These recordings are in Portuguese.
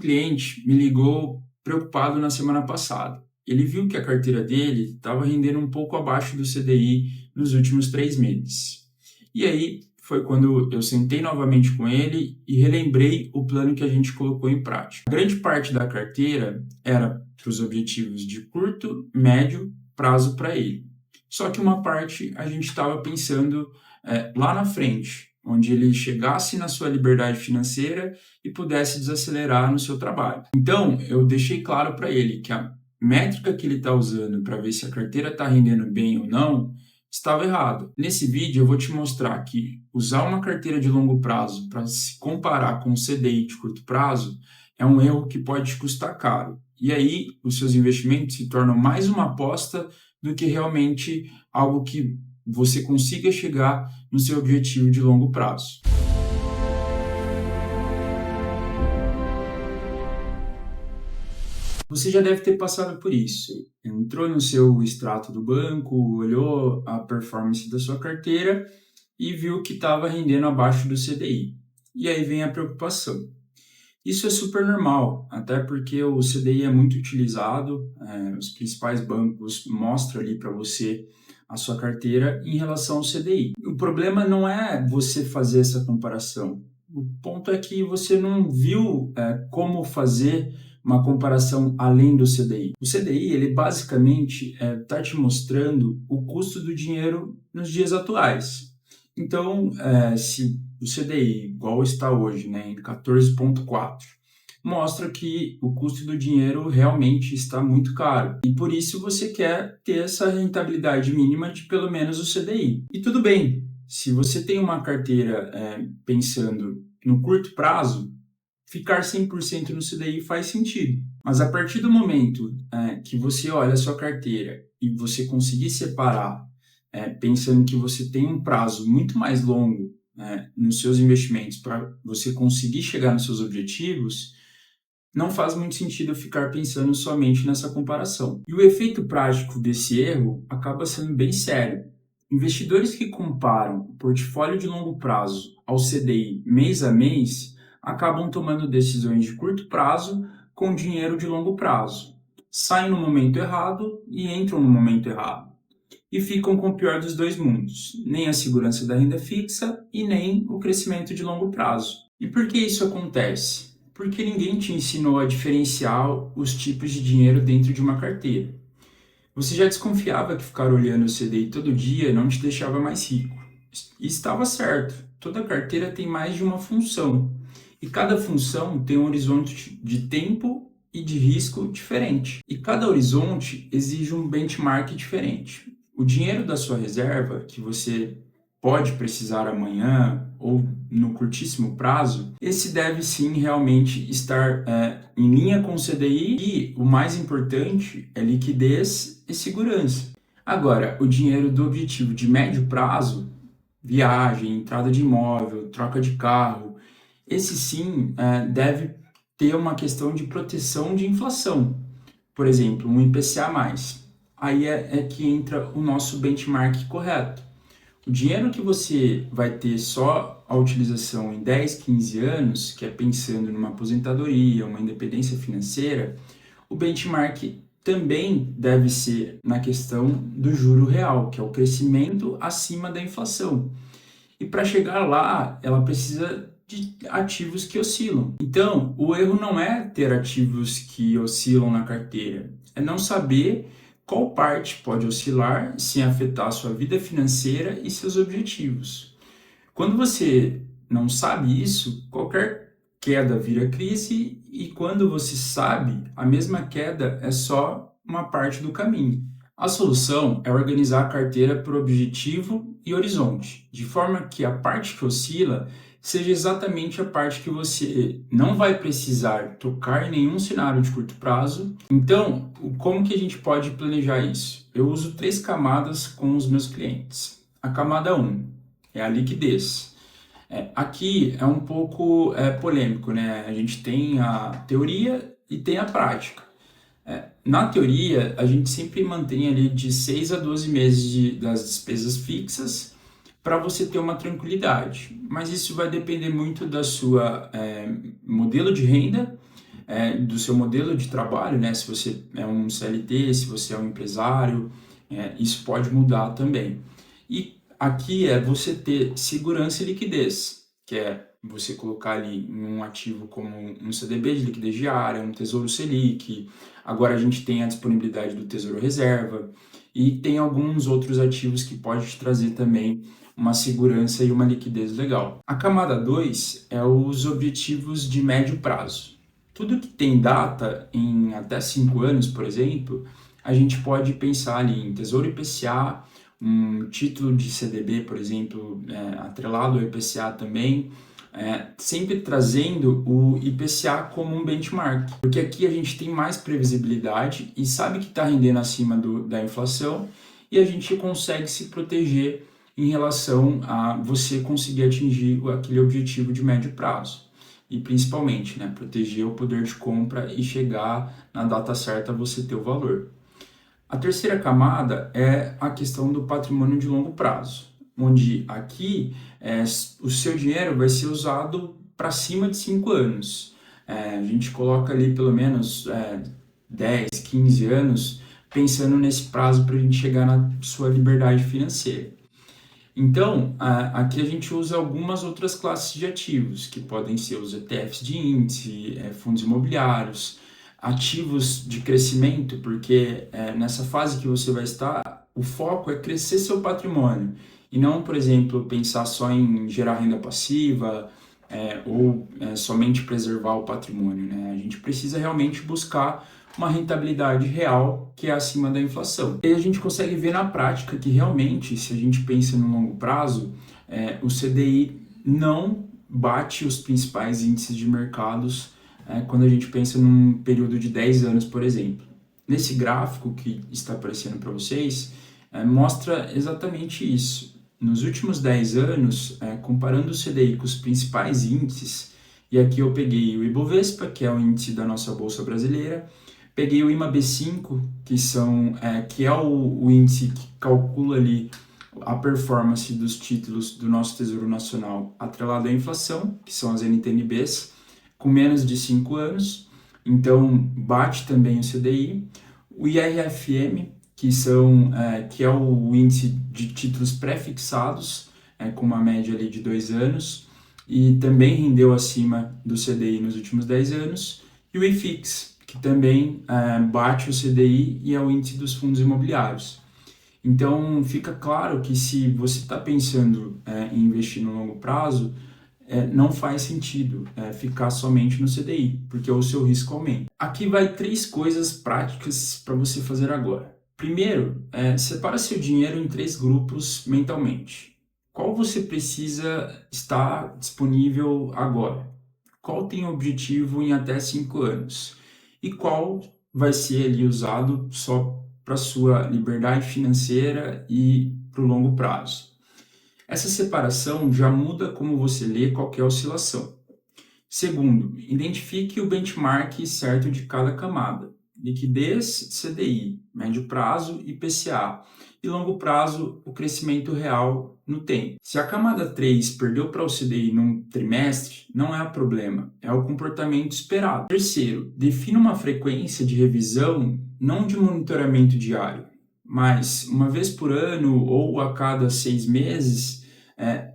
cliente me ligou preocupado na semana passada. Ele viu que a carteira dele estava rendendo um pouco abaixo do CDI nos últimos 3 meses. E aí foi quando eu sentei novamente com ele e relembrei o plano que a gente colocou em prática. A grande parte da carteira era para os objetivos de curto, médio prazo para ele. Só que uma parte a gente estava pensando lá na frente, onde ele chegasse na sua liberdade financeira e pudesse desacelerar no seu trabalho. Então, eu deixei claro para ele que a métrica que ele está usando para ver se a carteira está rendendo bem ou não estava errada. Nesse vídeo eu vou te mostrar que usar uma carteira de longo prazo para se comparar com o CDI de curto prazo é um erro que pode te custar caro. E aí os seus investimentos se tornam mais uma aposta do que realmente algo que você consiga chegar no seu objetivo de longo prazo. Você já deve ter passado por isso. Entrou no seu extrato do banco, olhou a performance da sua carteira e viu que estava rendendo abaixo do CDI. E aí vem a preocupação. Isso é super normal, até porque o CDI é muito utilizado, os principais bancos mostram ali para você a sua carteira em relação ao CDI. O problema não é você fazer essa comparação. O ponto é que você não viu como fazer uma comparação além do CDI. O CDI, ele basicamente está te mostrando o custo do dinheiro nos dias atuais. Então, se o CDI, igual está hoje, né, em 14,4, mostra que o custo do dinheiro realmente está muito caro. E por isso você quer ter essa rentabilidade mínima de pelo menos o CDI. E tudo bem, se você tem uma carteira pensando no curto prazo, ficar 100% no CDI faz sentido. Mas a partir do momento que você olha a sua carteira e você conseguir separar, pensando que você tem um prazo muito mais longo nos seus investimentos para você conseguir chegar nos seus objetivos, não faz muito sentido ficar pensando somente nessa comparação. E o efeito prático desse erro acaba sendo bem sério. Investidores que comparam o portfólio de longo prazo ao CDI mês a mês acabam tomando decisões de curto prazo com dinheiro de longo prazo. Saem no momento errado e entram no momento errado. E ficam com o pior dos dois mundos, nem a segurança da renda fixa e nem o crescimento de longo prazo. E por que isso acontece? Porque ninguém te ensinou a diferenciar os tipos de dinheiro dentro de uma carteira. Você já desconfiava que ficar olhando o CDI todo dia não te deixava mais rico. E estava certo, toda carteira tem mais de uma função. E cada função tem um horizonte de tempo e de risco diferente. E cada horizonte exige um benchmark diferente. O dinheiro da sua reserva, que você pode precisar amanhã ou no curtíssimo prazo, esse deve sim realmente estar em linha com o CDI e o mais importante é liquidez e segurança. Agora, o dinheiro do objetivo de médio prazo, viagem, entrada de imóvel, troca de carro, esse sim deve ter uma questão de proteção de inflação. Por exemplo, um IPCA+. Aí é que entra o nosso benchmark correto. O dinheiro que você vai ter só a utilização em 10, 15 anos, que é pensando numa aposentadoria, uma independência financeira, o benchmark também deve ser na questão do juro real, que é o crescimento acima da inflação. E para chegar lá, ela precisa de ativos que oscilam. Então, o erro não é ter ativos que oscilam na carteira, é não saber qual parte pode oscilar sem afetar sua vida financeira e seus objetivos. Quando você não sabe isso, qualquer queda vira crise e quando você sabe, a mesma queda é só uma parte do caminho. A solução é organizar a carteira por objetivo e horizonte, de forma que a parte que oscila seja exatamente a parte que você não vai precisar tocar em nenhum cenário de curto prazo. Então, como que a gente pode planejar isso? Eu uso 3 camadas com os meus clientes. A camada 1 é a liquidez. Aqui é um pouco polêmico, né? A gente tem a teoria e tem a prática. Na teoria, a gente sempre mantém ali de 6 a 12 meses das despesas fixas para você ter uma tranquilidade. Mas isso vai depender muito da sua modelo de renda, do seu modelo de trabalho, né? Se você é um CLT, se você é um empresário, isso pode mudar também. E aqui é você ter segurança e liquidez, que é você colocar ali em um ativo como um CDB de liquidez diária, um Tesouro Selic. Agora a gente tem a disponibilidade do Tesouro Reserva e tem alguns outros ativos que pode te trazer também uma segurança e uma liquidez legal. A camada 2 é os objetivos de médio prazo. Tudo que tem data em até 5 anos, por exemplo, a gente pode pensar ali em Tesouro IPCA, um título de CDB, por exemplo, atrelado ao IPCA também, sempre trazendo o IPCA como um benchmark, porque aqui a gente tem mais previsibilidade e sabe que está rendendo acima da inflação e a gente consegue se proteger em relação a você conseguir atingir aquele objetivo de médio prazo. E principalmente, né, proteger o poder de compra e chegar na data certa você ter o valor. A terceira camada é a questão do patrimônio de longo prazo, onde aqui o seu dinheiro vai ser usado para cima de 5 anos. A gente coloca ali pelo menos 10, 15 anos pensando nesse prazo para a gente chegar na sua liberdade financeira. Então, aqui a gente usa algumas outras classes de ativos, que podem ser os ETFs de índice, fundos imobiliários, ativos de crescimento, porque nessa fase que você vai estar, o foco é crescer seu patrimônio, e não, por exemplo, pensar só em gerar renda passiva, ou somente preservar o patrimônio, né? A gente precisa realmente buscar uma rentabilidade real que é acima da inflação. E a gente consegue ver na prática que realmente, se a gente pensa no longo prazo, o CDI não bate os principais índices de mercados quando a gente pensa num período de 10 anos, por exemplo. Nesse gráfico que está aparecendo para vocês, mostra exatamente isso. Nos últimos 10 anos, comparando o CDI com os principais índices, e aqui eu peguei o Ibovespa, que é o índice da nossa Bolsa Brasileira, peguei o IMAB5, que é o índice que calcula ali a performance dos títulos do nosso Tesouro Nacional atrelado à inflação, que são as NTNBs, com menos de 5 anos, então bate também o CDI. O IRFM, que é o índice de títulos pré-fixados, com uma média ali de 2 anos, e também rendeu acima do CDI nos últimos 10 anos. E o IFIX, que também bate o CDI e é o índice dos fundos imobiliários. Então, fica claro que se você está pensando em investir no longo prazo, não faz sentido ficar somente no CDI, porque o seu risco aumenta. Aqui vai 3 coisas práticas para você fazer agora. Primeiro, separa seu dinheiro em 3 grupos mentalmente. Qual você precisa estar disponível agora? Qual tem objetivo em até 5 anos? E qual vai ser ali usado só para sua liberdade financeira e para o longo prazo? Essa separação já muda como você lê qualquer oscilação. Segundo, identifique o benchmark certo de cada camada. Liquidez, CDI, médio prazo, IPCA, e longo prazo, o crescimento real no tempo. Se a camada 3 perdeu para o CDI num trimestre, não é o problema, é o comportamento esperado. Terceiro, defina uma frequência de revisão, não de monitoramento diário, mas uma vez por ano ou a cada 6 meses,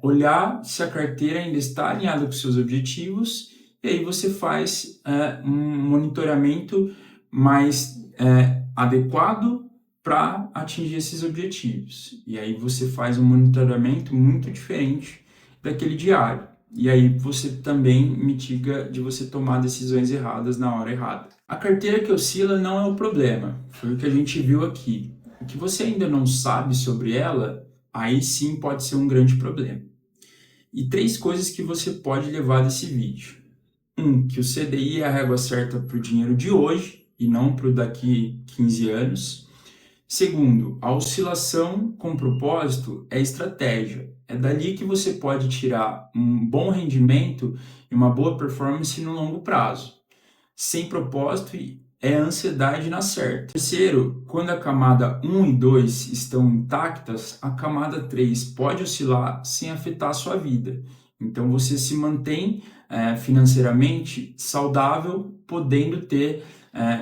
olhar se a carteira ainda está alinhada com seus objetivos, e aí você faz um monitoramento mais adequado para atingir esses objetivos. E aí você faz um monitoramento muito diferente daquele diário. E aí você também mitiga de você tomar decisões erradas na hora errada. A carteira que oscila não é o problema, foi o que a gente viu aqui. O que você ainda não sabe sobre ela, aí sim pode ser um grande problema. E 3 coisas que você pode levar desse vídeo. Que o CDI é a régua certa para o dinheiro de hoje e não para o daqui 15 anos. Segundo, a oscilação com propósito é estratégia. É dali que você pode tirar um bom rendimento e uma boa performance no longo prazo. Sem propósito é ansiedade na certa. Terceiro, quando a camada 1 e 2 estão intactas, a camada 3 pode oscilar sem afetar a sua vida. Então você se mantém financeiramente saudável, podendo ter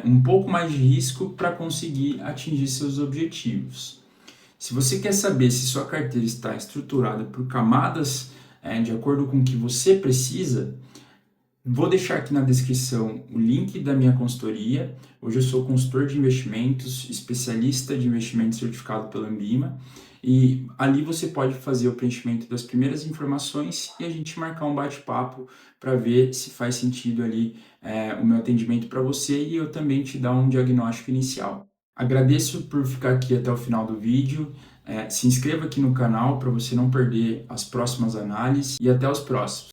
um pouco mais de risco para conseguir atingir seus objetivos. Se você quer saber se sua carteira está estruturada por camadas de acordo com o que você precisa, vou deixar aqui na descrição o link da minha consultoria. Hoje eu sou consultor de investimentos, especialista de investimentos certificado pela Ambima, e ali você pode fazer o preenchimento das primeiras informações e a gente marcar um bate-papo para ver se faz sentido ali o meu atendimento para você e eu também te dar um diagnóstico inicial. Agradeço por ficar aqui até o final do vídeo. Se inscreva aqui no canal para você não perder as próximas análises e até os próximos.